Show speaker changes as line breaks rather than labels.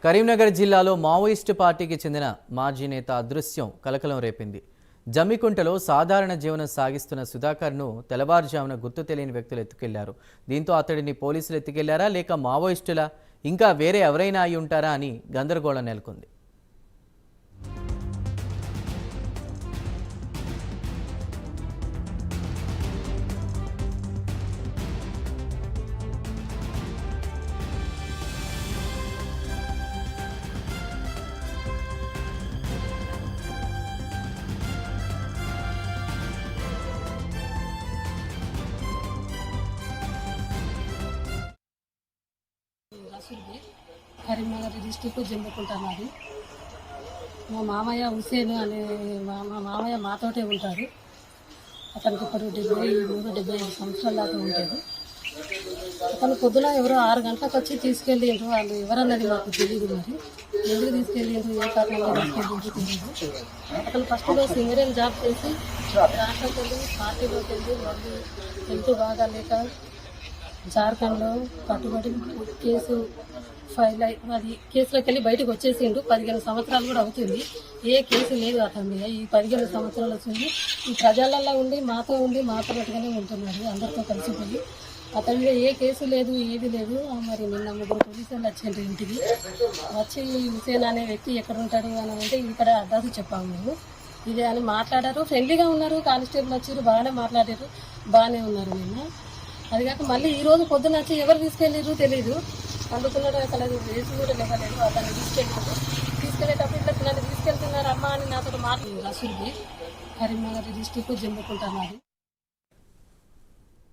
కరీంనగర్ జిల్లాలో మావోయిస్టు పార్టీకి చెందిన మాజీ నేత అదృశ్యం కలకలం రేపింది. జమ్మికుంటలో సాధారణ జీవనం సాగిస్తున్న సుధాకర్ను తెల్లవారుజామున గుర్తు తెలియని వ్యక్తులు ఎత్తుకెళ్లారు. దీంతో అతడిని పోలీసులు ఎత్తుకెళ్లారా లేక మావోయిస్టులా ఇంకా వేరే ఎవరైనా అయి ఉంటారా అని గందరగోళం నెలకొంది.
కరీంనగర్ డిస్టిక్ జమ్మికుంట నాది. మా మామయ్య హుసేన్ అనే మా మామయ్య మాతోటే ఉంటాడు. అతనికి ఇప్పుడు 75 సంవత్సరాల దాకా ఉంటుంది. అతను పొద్దున ఎవరో 6 గంటలకు వచ్చి తీసుకెళ్ళిండ్రు. వాళ్ళు ఎవరన్నది మాకు తెలియదు. మరి ఎందుకు తీసుకెళ్ళిండ్రు, ఏ కారణంగా తీసుకెళ్ళిండ్రు తెలియదు. అతను ఫస్ట్లో సింగరేల్ జాబ్ చేసి దాంట్లోకి వెళ్ళి పార్టీలోకి వెళ్ళి మళ్ళీ హెల్త్ బాగా లేక జార్ఖండ్లో పట్టుబడి కేసు ఫైల్ అయి అది కేసులోకి వెళ్ళి బయటకు వచ్చేసిండు. 15 సంవత్సరాలు కూడా అవుతుంది. ఏ కేసు లేదు అతని మీద. ఈ 15 సంవత్సరాలు వచ్చింది. ఈ ప్రజలలో ఉండి మాతో పాటుగానే ఉంటున్నాడు. అందరితో కలిసిపోయి అతని మీద ఏ కేసు లేదు, ఏది లేదు. మరి నిన్న 3 పోలీసులు వచ్చిండ్రు ఇంటికి. వచ్చి హుసేన్ అనే వ్యక్తి ఎక్కడ ఉంటాడు అని అంటే ఇక్కడ అడ్రస్ చెప్పాము మేము. ఇదే అని మాట్లాడారు. ఫ్రెండ్లీగా ఉన్నారు. కానిస్టేబుల్ వచ్చారు, బాగానే మాట్లాడారు, బాగానే ఉన్నారు నిన్న. అది కాక మళ్ళీ ఈ రోజు పొద్దున్న వచ్చి ఎవరు తీసుకెళ్ళారు తెలీదు. అందుకున్నాడు అసలు అది వేసి కూడా లేవలేదు. అతన్ని తీసుకెళ్ళేటప్పుడు ఇట్లా నన్ను తీసుకెళ్తున్నారు అమ్మ అని నాతో మాట్లాడి. రసూల్ది, కరీంనగర్ డిస్టిక్ జమ్మికుంట నాది.